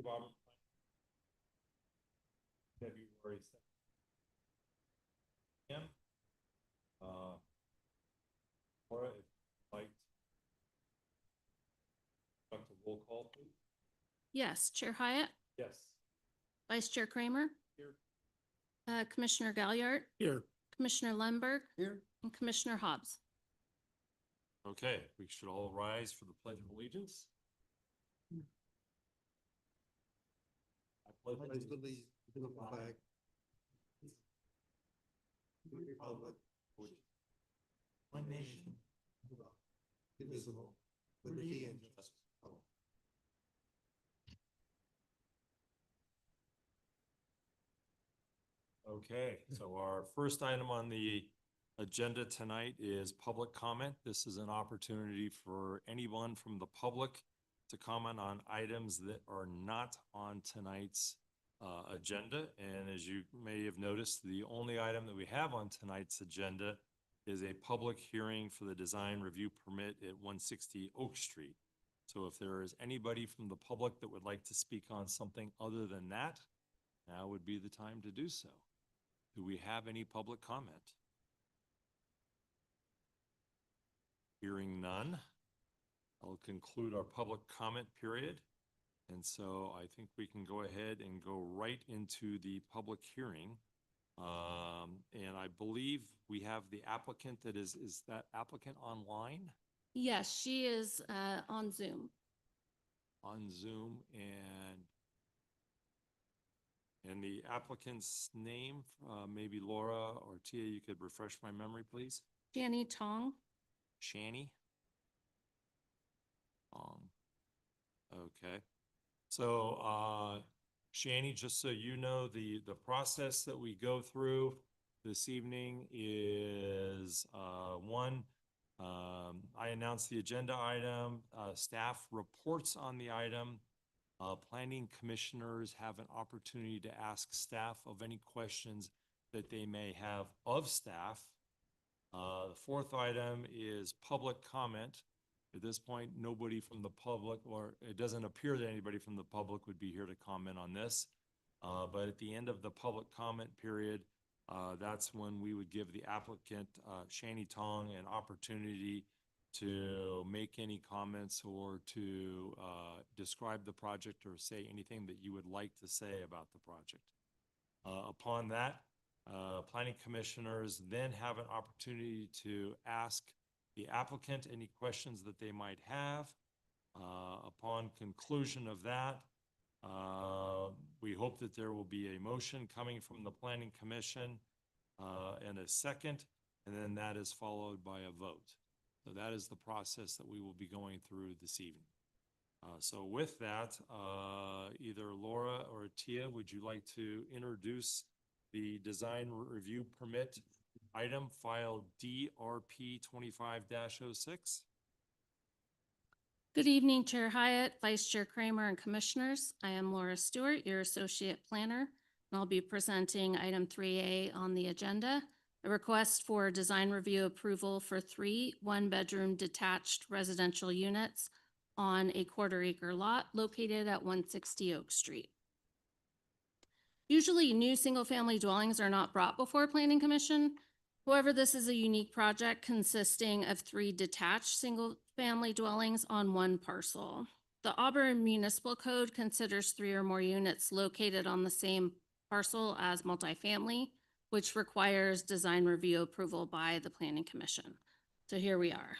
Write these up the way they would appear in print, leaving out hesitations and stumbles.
Auburn, February 7th. p.m. Laura, if you'd like to conduct a roll call, please. Yes, Chair Hyatt, Yes. Vice Chair Kramer, Here. Commissioner Galliard, Here. Commissioner Lemberg, Here. and Commissioner Hobbs. Okay, we should all rise for the Pledge of Allegiance. I pledge allegiance to the flag of the republic, which one nation, indivisible, with liberty and justice for all. Okay, so our first item on the agenda tonight is public comment. This is an opportunity for anyone from the public to comment on items that are not on tonight's agenda. And as you may have noticed, the only item that we have on tonight's agenda is a public hearing for the design review permit at 160 Oak Street. So if there is anybody from the public that would like to speak on something other than that, now would be the time to do so. Do we have any public comment? Hearing none, I'll conclude our public comment period. And so I think we can go ahead and go right into the public hearing. And I believe we have the applicant that is that applicant online? Yes, she is on Zoom. On Zoom, and the applicant's name, maybe Laura or Tia, you could refresh my memory, please. Janny Tong. Shani. Okay. So, Shani, just so you know, the process that we go through this evening is, one, I announce the agenda item, staff reports on the item. Planning commissioners have an opportunity to ask staff of any questions that they may have of staff. The fourth item is public comment. At this point, nobody from the public, or it doesn't appear that anybody from the public would be here to comment on this. But at the end of the public comment period, that's when we would give the applicant, Shani Tong, an opportunity to make any comments or to describe the project or say anything that you would like to say about the project. Upon that, planning commissioners then have an opportunity to ask the applicant any questions that they might have. Upon conclusion of that, we hope that there will be a motion coming from the planning commission and a second, and then that is followed by a vote. So that is the process that we will be going through this evening. So with that, either Laura or Tia, would you like to introduce the design review permit item file DRP 25-06? Good evening, Chair Hyatt, Vice Chair Kramer, and Commissioners. I am Laura Stewart, your Associate Planner, and I'll be presenting item 3A on the agenda, a request for design review approval for 3 one-bedroom detached residential units on a quarter-acre lot located at 160 Oak Street. Usually, new single-family dwellings are not brought before Planning Commission. However, this is a unique project consisting of 3 detached single-family dwellings on one parcel. The Auburn Municipal Code considers 3 or more units located on the same parcel as multifamily, which requires design review approval by the Planning Commission. So here we are.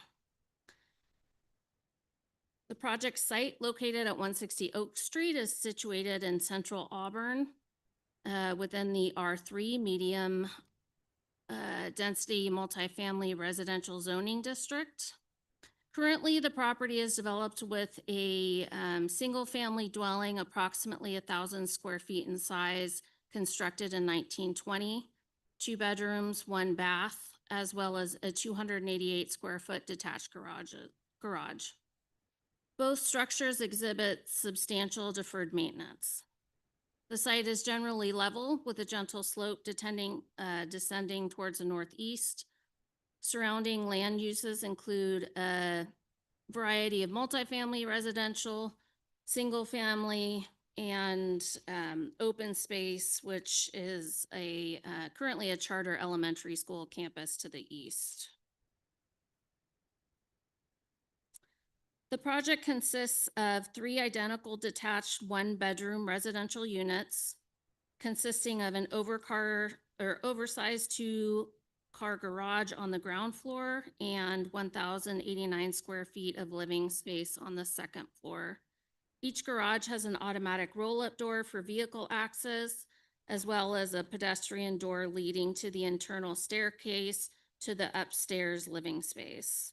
The project site, located at 160 Oak Street, is situated in central Auburn within the R3 medium density multifamily residential zoning district. Currently, the property is developed with a single family dwelling approximately 1,000 square feet in size, constructed in 1920, 2 bedrooms, 1 bath, as well as a 288 square foot detached garage. Both structures exhibit substantial deferred maintenance. The site is generally level with a gentle slope descending towards the northeast. Surrounding land uses include a variety of multifamily residential, single family, and open space, which is currently a charter elementary school campus to the east. The project consists of 3 identical detached one-bedroom residential units consisting of an oversized 2-car garage on the ground floor and 1,089 square feet of living space on the second floor. Each garage has an automatic roll-up door for vehicle access, as well as a pedestrian door leading to the internal staircase to the upstairs living space.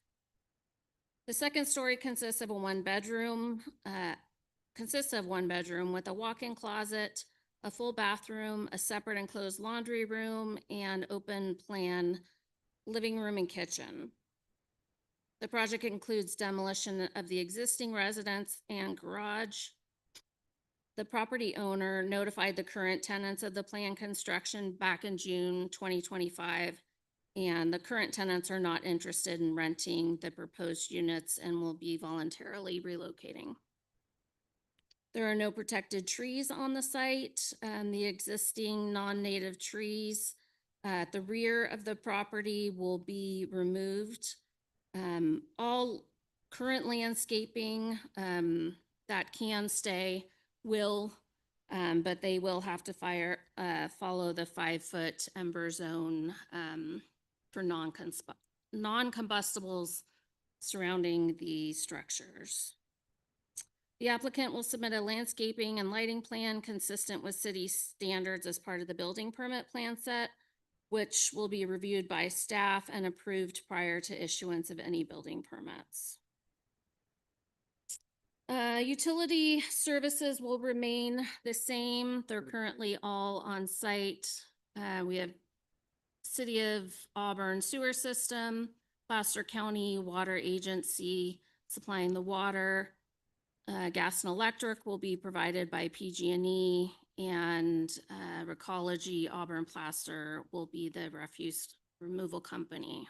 The second story consists of one bedroom with a walk-in closet, a full bathroom, a separate enclosed laundry room, and open plan living room and kitchen. The project includes demolition of the existing residence and garage. The property owner notified the current tenants of the planned construction back in June 2025, and the current tenants are not interested in renting the proposed units and will be voluntarily relocating. There are no protected trees on the site. The existing non-native trees at the rear of the property will be removed. All current landscaping that can stay will, but they will have to follow the 5-foot ember zone for non-combustibles surrounding the structures. The applicant will submit a landscaping and lighting plan consistent with city standards as part of the building permit plan set, which will be reviewed by staff and approved prior to issuance of any building permits. Utility services will remain the same. They're currently all on site. We have City of Auburn sewer system, Placer County Water Agency supplying the water. Gas and electric will be provided by PG&E, and Recology Auburn Placer will be the refuse removal company.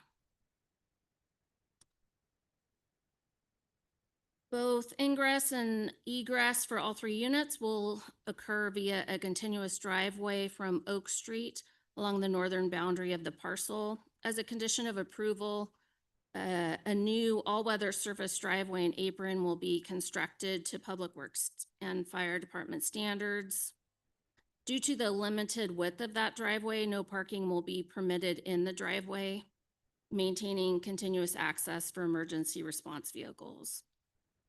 Both ingress and egress for all 3 units will occur via a continuous driveway from Oak Street along the northern boundary of the parcel. As a condition of approval, a new all-weather surface driveway and apron will be constructed to Public Works and Fire Department standards. Due to the limited width of that driveway, no parking will be permitted in the driveway, maintaining continuous access for emergency response vehicles.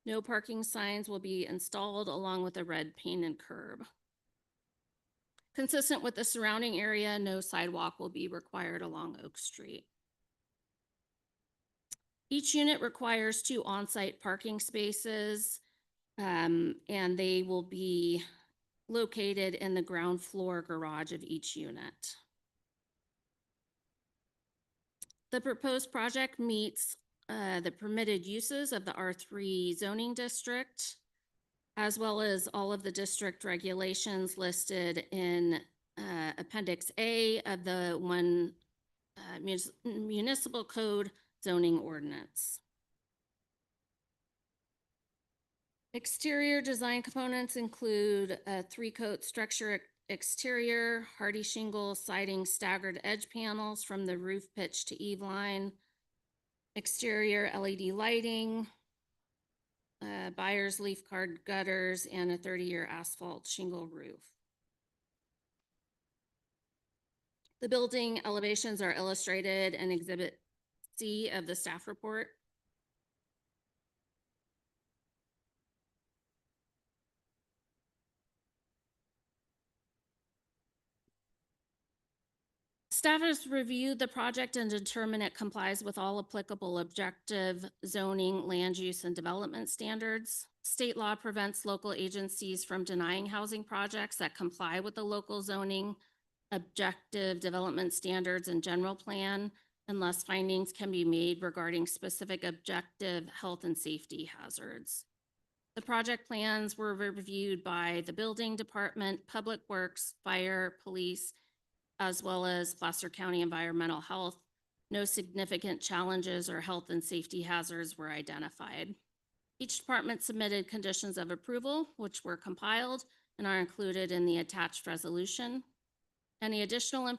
No parking signs will be installed along with a red painted curb. Consistent with the surrounding area, no sidewalk will be required along Oak Street. Each unit requires 2 on-site parking spaces, and they will be located in the ground floor garage of each unit. The proposed project meets the permitted uses of the R3 zoning district, as well as all of the district regulations listed in Appendix A of the Municipal Code zoning ordinance. Exterior design components include a 3-coat structure exterior, hardy shingle, siding, staggered edge panels from the roof pitch to eave line, exterior LED lighting, Byers leaf card gutters, and a 30-year asphalt shingle roof. The building elevations are illustrated in Exhibit C of the staff report. Staff has reviewed the project and determined it complies with all applicable objective zoning, land use, and development standards. State law prevents local agencies from denying housing projects that comply with the local zoning, objective development standards, and general plan, unless findings can be made regarding specific objective health and safety hazards. The project plans were reviewed by the building department, Public Works, Fire, Police, as well as Placer County Environmental Health. No significant challenges or health and safety hazards were identified. Each department submitted conditions of approval, which were compiled and are included in the attached resolution. Any additional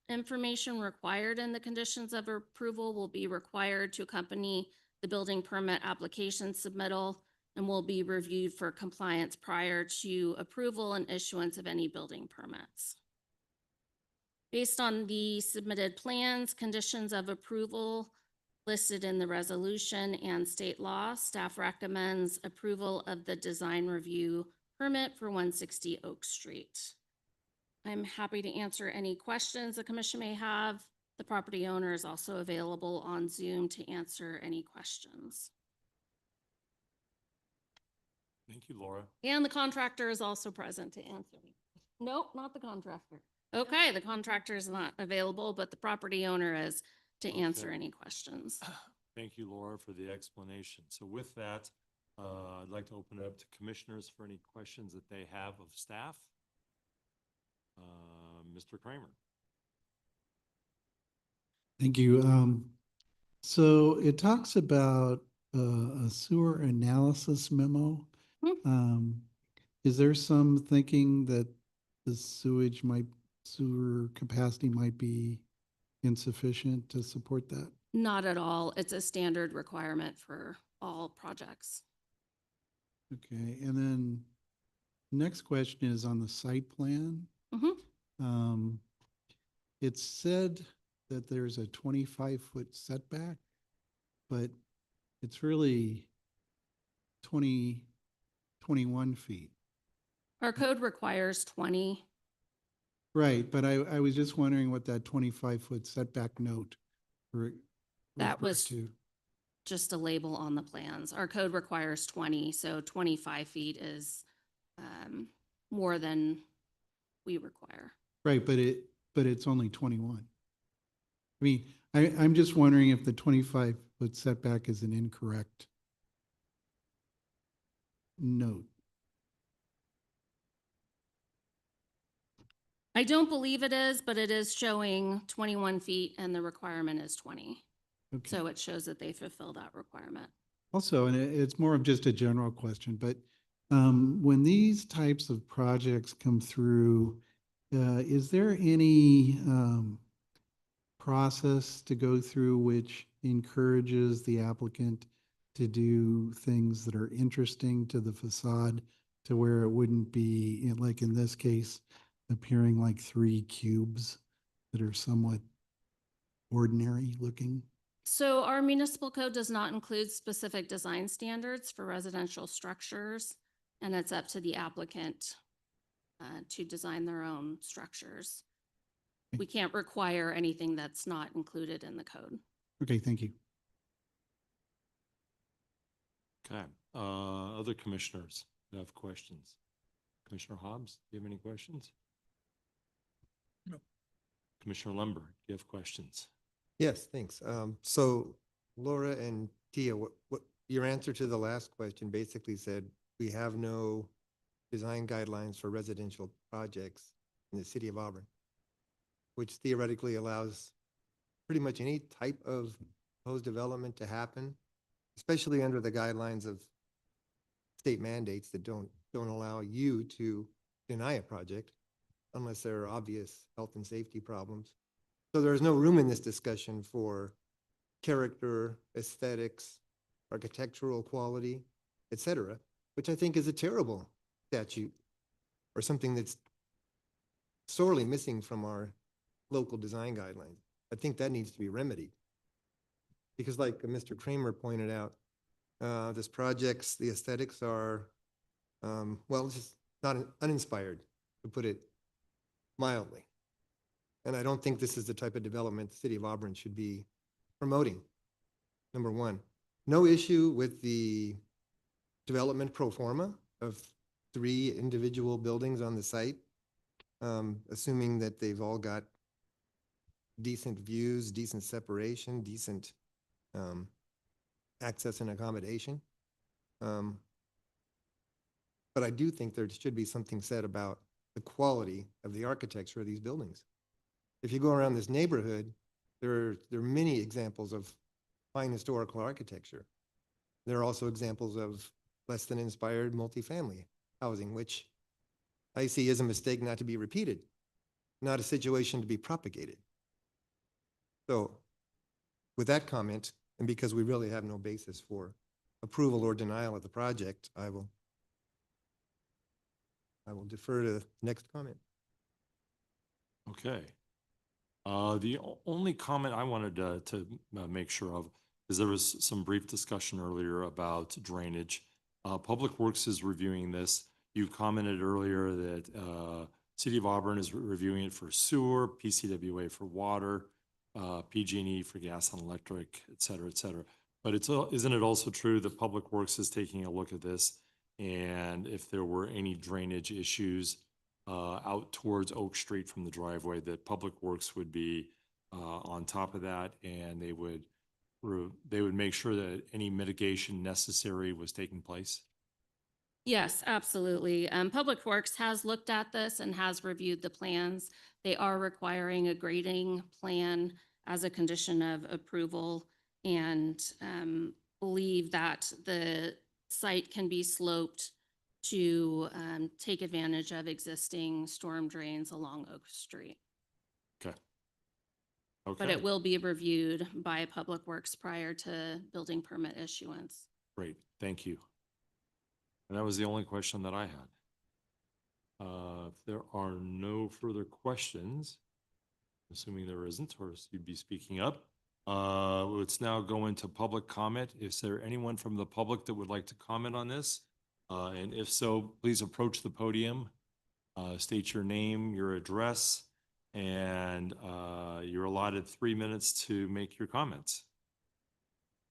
information required in the conditions of approval will be required to accompany the building permit application submittal and will be reviewed for compliance prior to approval and issuance of any building permits. Based on the submitted plans, conditions of approval listed in the resolution and state law, staff recommends approval of the design review permit for 160 Oak Street. I'm happy to answer any questions the commission may have. The property owner is also available on Zoom to answer any questions. Thank you, Laura. And the contractor is also present to answer. Nope, not the contractor. Okay, the contractor is not available, but the property owner is to answer Okay. any questions. Thank you, Laura, for the explanation. So with that, I'd like to open it up to commissioners for any questions that they have of staff. Mr. Kramer. Thank you. So it talks about a sewer analysis memo. Is there some thinking that the sewer capacity might be insufficient to support that? Not at all. It's a standard requirement for all projects. Okay, and then next question is on the site plan. Mhm. It said that there's a 25-foot setback, but it's really 21 feet. Our code requires 20. Right, but I was just wondering what that 25-foot setback note That referred was to. just a label on the plans. Our code requires 20, so 25 feet is more than we require. Right, but it's only 21. I mean, I'm just wondering if the 25-foot setback is an incorrect note. I don't believe it is, but it is showing 21 feet and the requirement is 20. Okay. So it shows that they fulfill that requirement. Also, and it's more of just a general question, but when these types of projects come through, is there any process to go through which encourages the applicant to do things that are interesting to the facade to where it wouldn't be, like in this case, appearing like 3 cubes that are somewhat ordinary looking? So our municipal code does not include specific design standards for residential structures, and it's up to the applicant to design their own structures. We can't require anything that's not included in the code. Okay, thank you. Okay, other commissioners that have questions? Commissioner Hobbs, do you have any questions? No. Commissioner Lumber, do you have questions? Yes, thanks. So Laura and Tia, what your answer to the last question basically said, we have no design guidelines for residential projects in the city of Auburn, which theoretically allows pretty much any type of proposed development to happen, especially under the guidelines of state mandates that don't allow you to deny a project unless there are obvious health and safety problems. So there's no room in this discussion for character, aesthetics, architectural quality, et cetera, which I think is a terrible statute or something that's sorely missing from our local design guidelines. I think that needs to be remedied. Because like Mr. Kramer pointed out, this project's, the aesthetics are, well, just not uninspired, to put it mildly. And I don't think this is the type of development the city of Auburn should be promoting. Number one, no issue with the development pro forma of 3 individual buildings on the site, assuming that they've all got decent views, decent separation, decent access and accommodation. But I do think there should be something said about the quality of the architecture of these buildings. If you go around this neighborhood, there are many examples of fine historical architecture. There are also examples of less than inspired multifamily housing, which I see as a mistake not to be repeated, not a situation to be propagated. So with that comment, and because we really have no basis for approval or denial of the project, I will defer to the next comment. Okay. The only comment I wanted to make sure of is there was some brief discussion earlier about drainage. Public Works is reviewing this. You commented earlier that City of Auburn is reviewing it for sewer, PCWA for water, PG&E for gas and electric, et cetera, et cetera. But isn't it also true that Public Works is taking a look at this? And if there were any drainage issues out towards Oak Street from the driveway, that Public Works would be on top of that, and they would make sure that any mitigation necessary was taking place? Yes, absolutely. Public Works has looked at this and has reviewed the plans. They are requiring a grading plan as a condition of approval and believe that the site can be sloped to take advantage of existing storm drains along Oak Street. Okay. But it will be reviewed by Public Works prior to building permit issuance. Great, thank you. And that was the only question that I had. If there are no further questions, assuming there isn't, or you'd be speaking up, let's now go into public comment. Is there anyone from the public that would like to comment on this? And if so, please approach the podium, state your name, your address, and you're allotted 3 minutes to make your comments.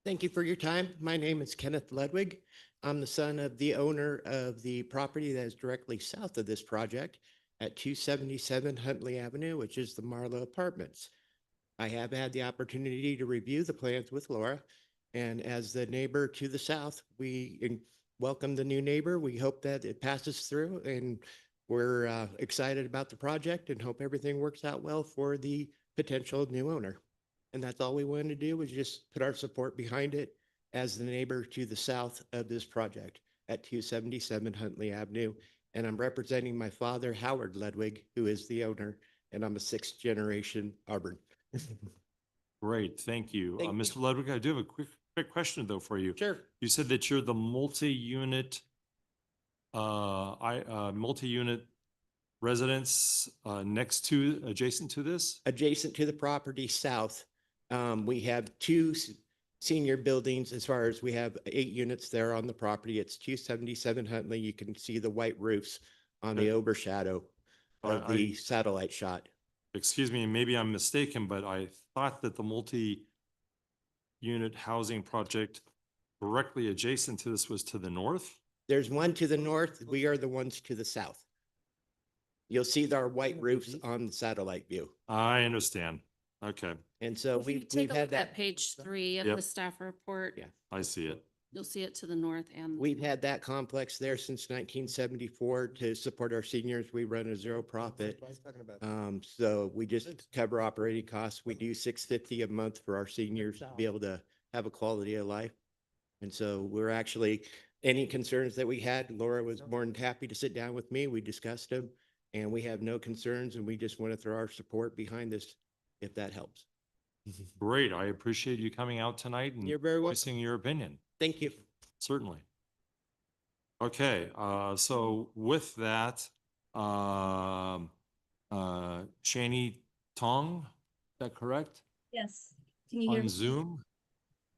Thank you for your time. My name is Kenneth Ludwig. I'm the son of the owner of the property that is directly south of this project at 277 Huntley Avenue, which is the Marlowe Apartments. I have had the opportunity to review the plans with Laura, and as the neighbor to the south, we welcome the new neighbor. We hope that it passes through, and we're excited about the project and hope everything works out well for the potential new owner. And that's all we wanted to do, was just put our support behind it as the neighbor to the south of this project at 277 Huntley Avenue. And I'm representing my father, Howard Ludwig, who is the owner, and I'm a 6th generation Auburn. Great, thank you. Thank you. Mr. Ludwig, I do have a quick question though for you. Sure. You said that you're the multi-unit multi-unit residence adjacent to this? Adjacent to the property south, we have two senior buildings. As far as we have 8 units there on the property. It's 277 Huntley. You can see the white roofs on the overshadow of the satellite shot. Excuse me, maybe I'm mistaken, but I thought that the multi-unit housing project directly adjacent to this was to the north? There's one to the north. We are the ones to the south. You'll see our white roofs on the satellite view. I understand. Okay, And so If you we've take a had look that. at page 3 of Yep. the staff report, Yeah. I see it. you'll see it to the north and. We've had that complex there since 1974 to support our seniors. We run a zero profit. So we just cover operating costs. We do $650 a month for our seniors to be able to have a quality of life. And so we're actually, any concerns that we had, Laura was more than happy to sit down with me. We discussed them, and we have no concerns, and we just want to throw our support behind this, if that helps. Great, I appreciate you coming out tonight and You're very welcome. voicing your opinion. Thank you. Certainly. Okay, so with that, Shani Tong, is that correct? Yes. Can you hear On me? Zoom?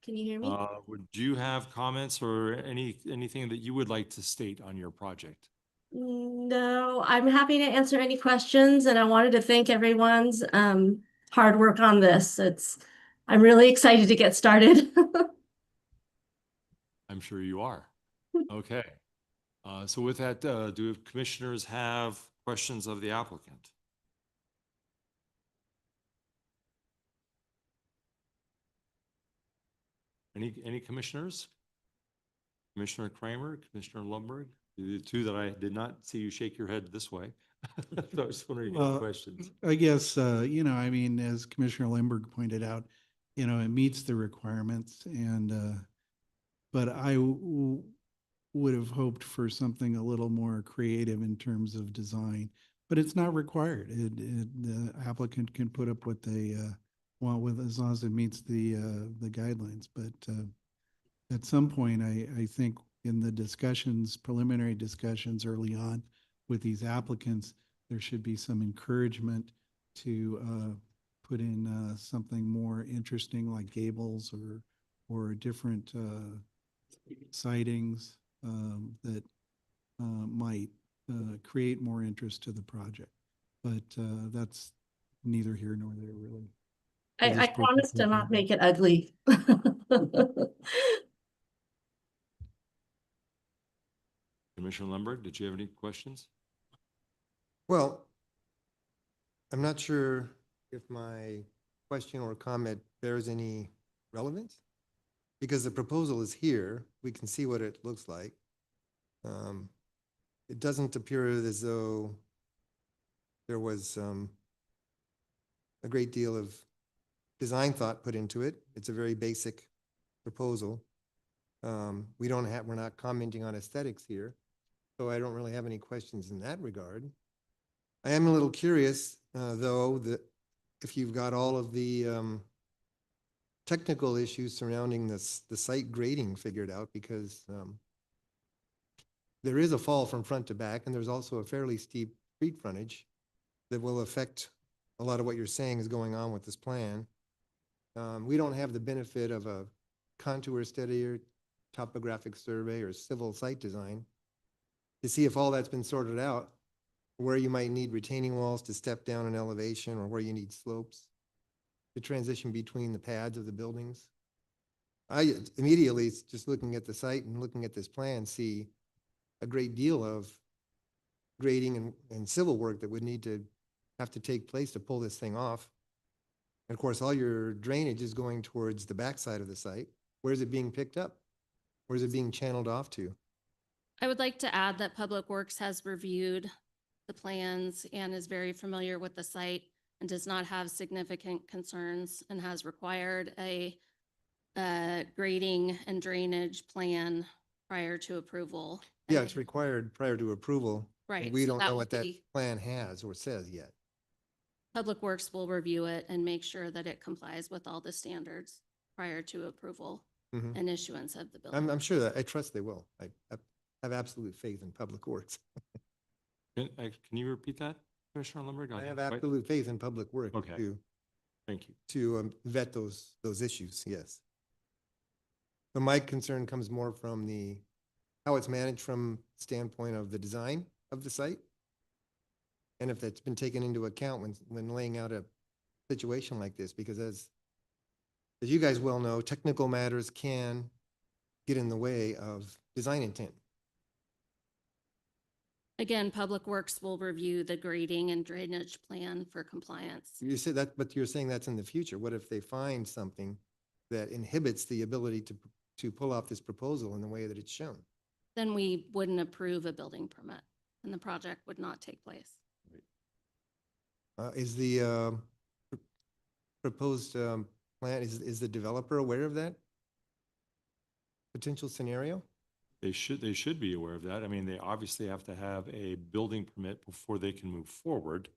Can you hear me? Would you have comments or anything that you would like to state on your project? No, I'm happy to answer any questions, and I wanted to thank everyone's hard work on this. I'm really excited to get started. I'm sure you are. Okay. So with that, do commissioners have questions of the applicant? Any commissioners? Commissioner Kramer, Commissioner Lumberg, the two that I did not see you shake your head this way. I was wondering if you had Well, questions. I guess, I mean, as Commissioner Limburg pointed out, it meets the requirements, and, but would have hoped for something a little more creative in terms of design, but it's not required. The applicant can put up what they want with, as long as it meets the guidelines. But at some point, I think in the discussions, preliminary discussions early on with these applicants, there should be some encouragement to put in something more interesting like gables or different sightings that might create more interest to the project. But that's neither here nor there, really. I just promise to prefer- not make it ugly. Commissioner Lundberg, did you have any questions? Well, I'm not sure if my question or comment bears any relevance, because the proposal is here. We can see what it looks like. It doesn't appear as though there was a great deal of design thought put into it. It's a very basic proposal. We're not commenting on aesthetics here, so I don't really have any questions in that regard. I am a little curious, though, that if you've got all of the technical issues surrounding the site grading figured out, because there is a fall from front to back, and there's also a fairly steep street frontage that will affect a lot of what you're saying is going on with this plan. We don't have the benefit of a contour study or topographic survey or civil site design to see if all that's been sorted out, where you might need retaining walls to step down an elevation, or where you need slopes to transition between the pads of the buildings. I immediately, just looking at the site and looking at this plan, see a great deal of grading and civil work that would need to have to take place to pull this thing off. And of course, all your drainage is going towards the backside of the site. Where is it being picked up? Where is it being channeled off to? I would like to add that Public Works has reviewed the plans and is very familiar with the site and does not have significant concerns and has required a grading and drainage plan prior to approval. Yeah, it's required prior to approval. Right. We so don't know will what that be- plan has or says yet. Public Works will review it and make sure that it complies with all the standards prior to approval Mhm. and issuance of the building. I'm sure that, I trust they will. I have absolute faith in Public Works. Can you repeat that, Commissioner Lundberg? I have Right? absolute faith in Public Works Okay. to Thank you. vet those issues, yes. But my concern comes more from how it's managed from standpoint of the design of the site. And if that's been taken into account when laying out a situation like this, because as you guys well know, technical matters can get in the way of design intent. Again, Public Works will review the grading and drainage plan for compliance. You said that, but you're saying that's in the future. What if they find something that inhibits the ability to pull off this proposal in the way that it's shown? Then we wouldn't approve a building permit and the project would not take place. Is the proposed plan, is the developer aware of that potential scenario? They should be aware of that. I mean, they obviously have to have a building permit before they can move forward.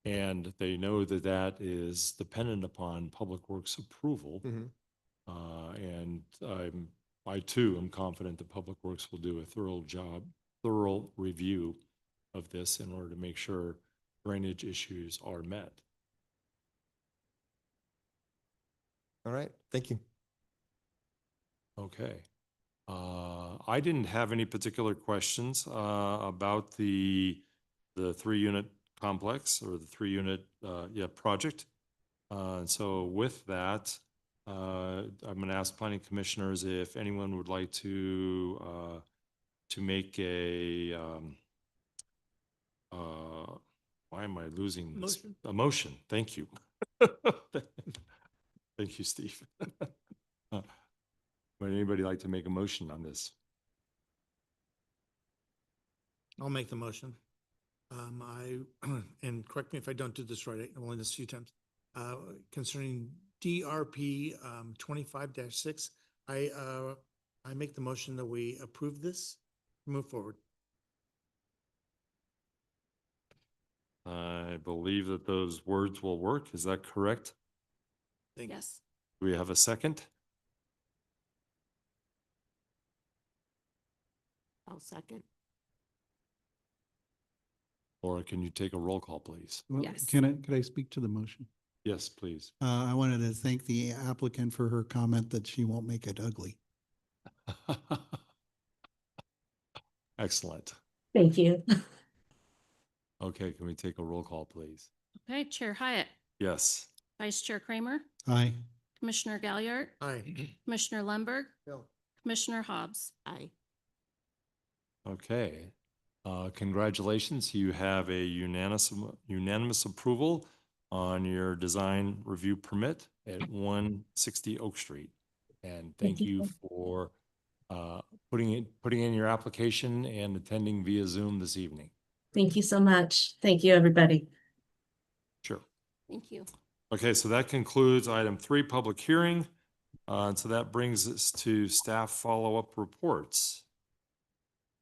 And they know that that is dependent upon Public Works approval. Mhm. And I too am confident that Public Works will do a thorough review of this in order to make sure drainage issues are met. All right, thank you. Okay. I didn't have any particular questions about the 3-unit complex or the 3-unit project. And so with that, I'm going to ask planning commissioners if anyone would like to make why am I losing this? Motion. A motion. Thank you. Thank you, Steve. Would anybody like to make a motion on this? I'll make the motion. And correct me if I don't do this right, I've only done this a few times. Concerning DRP 25-6, I I make the motion that we approve this, move forward. I believe that those words will work. Is that correct? Thank you. Yes. Do we have a second? I'll second. Or can you take a roll call, please? Well, Yes. Could I speak to the motion? Yes, please. I wanted to thank the applicant for her comment that she won't make it ugly. Excellent. Thank you. Okay, can we take a roll call, please? Okay, Chair Hyatt, Yes. Vice Chair Kramer, Aye. Commissioner Galliard, Aye. Commissioner Lemberg, No. Commissioner Hobbs. Aye. Okay. Congratulations. You have a unanimous approval on your design review permit at 160 Oak Street. And thank you for putting in your application and attending via Zoom this evening. Thank you so much. Thank you, everybody. Sure. Thank you. Okay, so that concludes item 3, public hearing. And so that brings us to staff follow-up reports.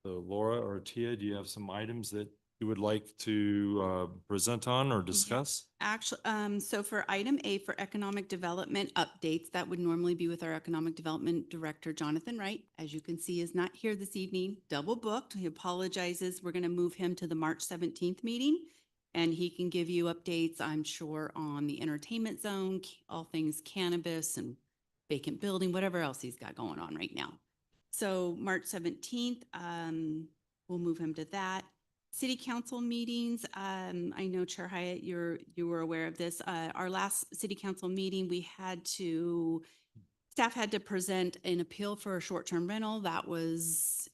So Laura or Tia, do you have some items that you would like to present on or discuss? Actually, so for item A, for economic development updates, that would normally be with our economic development director, Jonathan Wright. As you can see, is not here this evening, double booked. He apologizes. We're going to move him to the March 17th meeting. And he can give you updates, I'm sure, on the entertainment zone, all things cannabis and vacant building, whatever else he's got going on right now. So March 17th, we'll move him to that. City council meetings, I know Chair Hyatt, you were aware of this. Our last city council meeting, staff had to present an appeal for a short-term rental. That was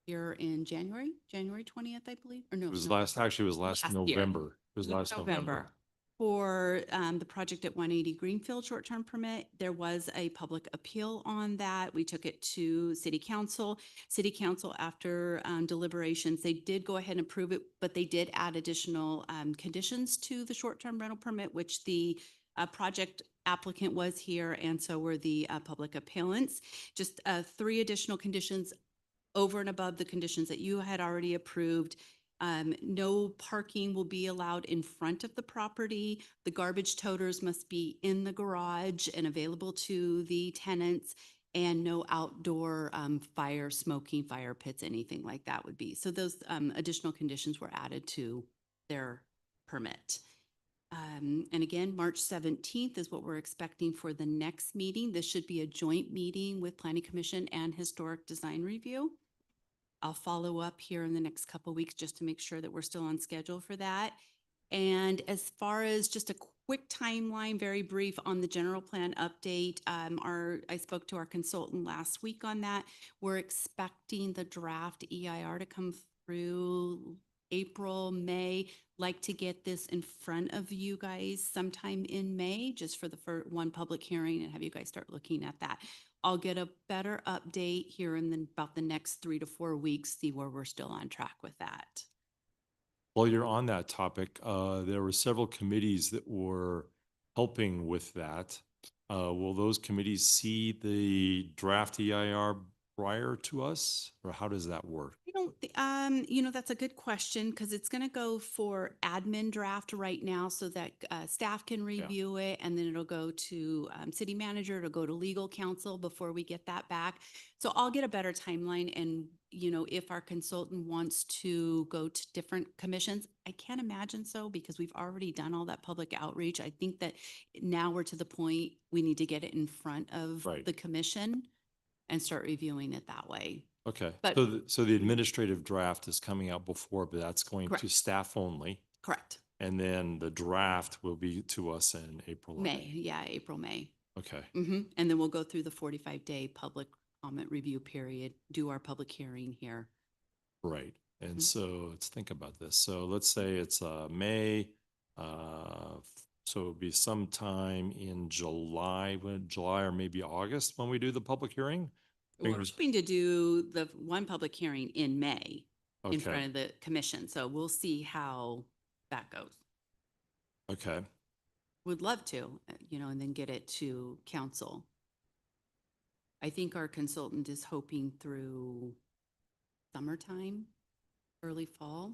here in January 20th, I believe, or no. It was no, last last year. November. It was last November. For the project at 180 Greenfield short-term permit. There was a public appeal on that. We took it to city council. City council, after deliberations, they did go ahead and approve it, but they did add additional conditions to the short-term rental permit, which the project applicant was here, and so were the public appellants. Just 3 additional conditions over and above the conditions that you had already approved. No parking will be allowed in front of the property. The garbage toters must be in the garage and available to the tenants, and no outdoor smoking fire pits, anything like that would be. So those additional conditions were added to their permit. And again, March 17th is what we're expecting for the next meeting. This should be a joint meeting with Planning Commission and Historic Design Review. I'll follow up here in the next couple of weeks just to make sure that we're still on schedule for that. And as far as just a quick timeline, very brief on the general plan update, I spoke to our consultant last week on that. We're expecting the draft EIR to come through April, May. Like to get this in front of you guys sometime in May, just for the one public hearing, and have you guys start looking at that. I'll get a better update here in about the next 3 to 4 weeks, see where we're still on track with that. While you're on that topic, there were several committees that were helping with that. Will those committees see the draft EIR prior to us, or how does that work? I don't, that's a good question, because it's going to go for admin draft right now so that staff can review it, and then it'll go to city manager, it'll go to legal counsel before we get that back. So I'll get a better timeline, and if our consultant wants to go to different commissions, I can't imagine so, because we've already done all that public outreach. I think that now we're to the point we need to get it in front of Right. the commission and start reviewing it that way. Okay, But- so the administrative draft is coming out before, but that's going to Correct. staff only. Correct. And then the draft will be to us in April or May, yeah, April, May. Okay, And then we'll go through the 45-day public comment review period, do our public hearing here. right. And Mhm. so let's think about this. So let's say it's May, so it'll be sometime in July or maybe August when we do the public hearing? We're Fingers- hoping to do the one public hearing in May in Okay, front of the commission. So we'll see how that goes. okay. Would love to, and then get it to council. I think our consultant is hoping through summertime, early fall.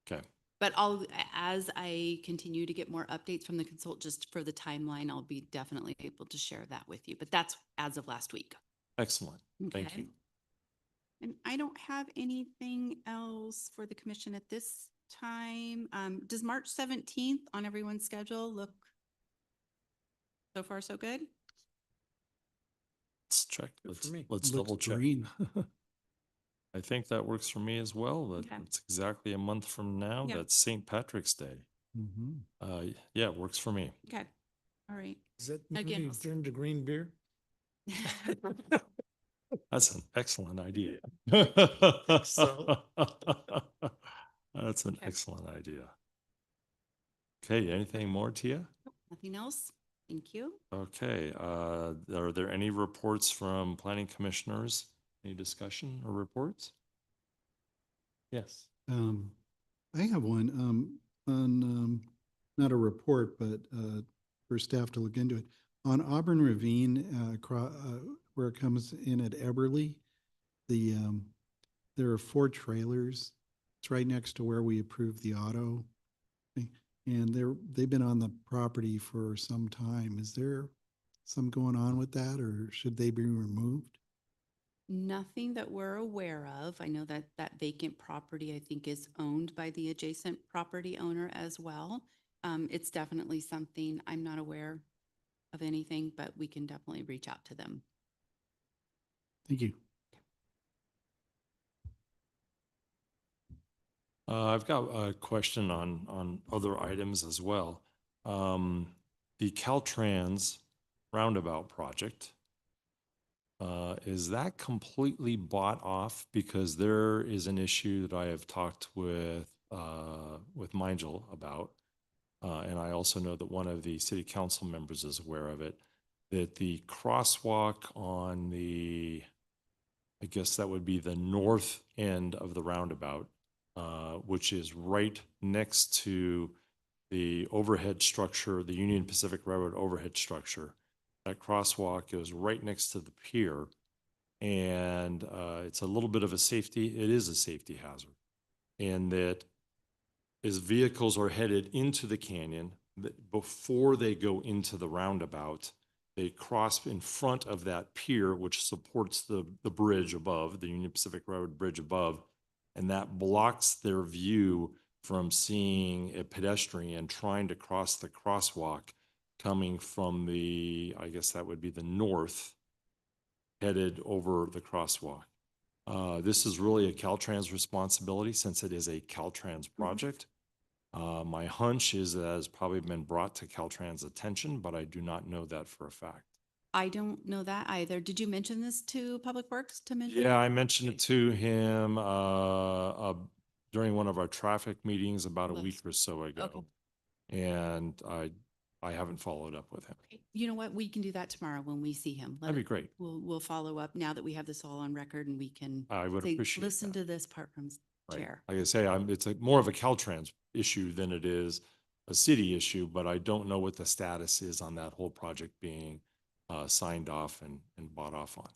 Okay, But as I continue to get more updates from the consult, just for the timeline, I'll be definitely able to share that with you. But that's as of last week. excellent. Thank Okay. you. And I don't have anything else for the commission at this time. Does March 17th on everyone's schedule look so far so good? Let's check. Good for Let's, me. let's Looks double check. green. I think that works for me as well. Okay. It's exactly a month from now. Yeah. That's St. Patrick's Day. Mhm. Yeah, it works for me. Okay. All right. Is that Again, maybe I'll- turn to green beer? That's an excellent idea. So? That's an Okay. excellent idea. Okay, anything more, Tia? Nothing else? Thank you. Okay, are there any reports from planning commissioners? Any discussion or reports? Yes. I have one, not a report, but, for staff to look into it. On Auburn Ravine, where it comes in at Eberly, there are 4 trailers. It's right next to where we approved the auto thing. And they've been on the property for some time. Is there some going on with that, or should they be removed? Nothing that we're aware of. I know that that vacant property, I think, is owned by the adjacent property owner as well. It's definitely something, I'm not aware of anything, but we can definitely reach out to them. Thank you. I've got a question on other items as well. The Caltrans roundabout project, is that completely bought off? Because there is an issue that I have talked with Mingel about. And I also know that one of the city council members is aware of it, that the crosswalk on I guess that would be the north end of the roundabout, which is right next to the overhead structure, the Union Pacific Railroad overhead structure. That crosswalk is right next to the pier, and it's a little bit of a safety, it is a safety hazard. And that as vehicles are headed into the canyon, that before they go into the roundabout, they cross in front of that pier, which supports the bridge above, the Union Pacific Railroad bridge above, and that blocks their view from seeing a pedestrian trying to cross the crosswalk coming from I guess that would be the north, headed over the crosswalk. This is really a Caltrans responsibility since it is a Caltrans project. My hunch is that it has probably been brought to Caltrans' attention, but I do not know that for a fact. I don't know that either. Did you mention this to Public Works to mention? Yeah, I mentioned it to him during one of our traffic meetings about a Last- week or so Okay. ago. And I haven't followed up with him. Okay. You know what? We can do that tomorrow when we see him. That'd be great. We'll follow up now that we have this all on record and we can I would say, appreciate listen that. to this part from Right. chair. Like I say, it's more of a Caltrans issue than it is a city issue, but I don't know what the status is on that whole project being signed off and bought off on.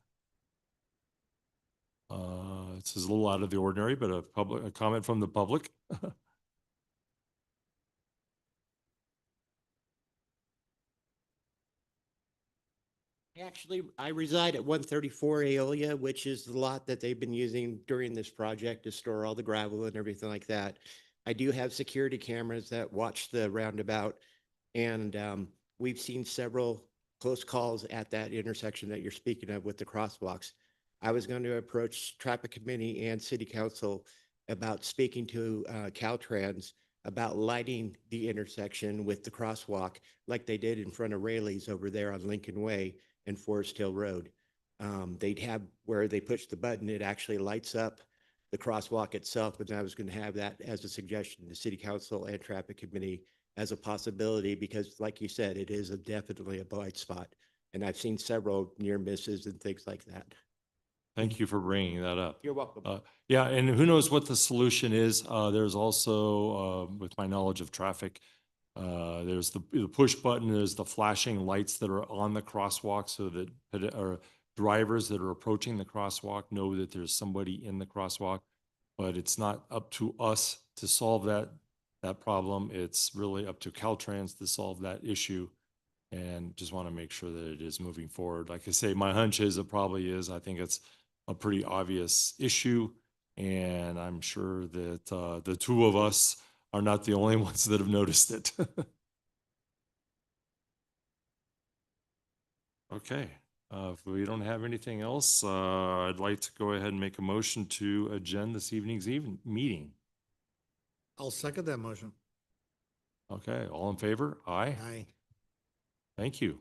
This is a little out of the ordinary, but a comment from the public. Actually, I reside at 134 Aeolia, which is the lot that they've been using during this project to store all the gravel and everything like that. I do have security cameras that watch the roundabout, and we've seen several close calls at that intersection that you're speaking of with the crosswalks. I was going to approach traffic committee and city council about speaking to Caltrans about lighting the intersection with the crosswalk like they did in front of Rayleigh's over there on Lincoln Way and Forest Hill Road. They'd have where they push the button, it actually lights up the crosswalk itself. And I was going to have that as a suggestion to city council and traffic committee as a possibility, because like you said, it is definitely a blind spot. And I've seen several near misses and things like that. Thank you for bringing that up. You're welcome. Yeah, and who knows what the solution is. There's also, with my knowledge of traffic, There's the push button, there's the flashing lights that are on the crosswalk so that drivers that are approaching the crosswalk know that there's somebody in the crosswalk. But it's not up to us to solve that problem. It's really up to Caltrans to solve that issue. And just want to make sure that it is moving forward. Like I say, my hunch is it probably is. I think it's a pretty obvious issue. And I'm sure that the two of us are not the only ones that have noticed it. Okay, if we don't have anything else, I'd like to go ahead and make a motion to adjourn this evening's meeting. I'll second that motion. Okay, all in favor? Aye. Aye. Thank you.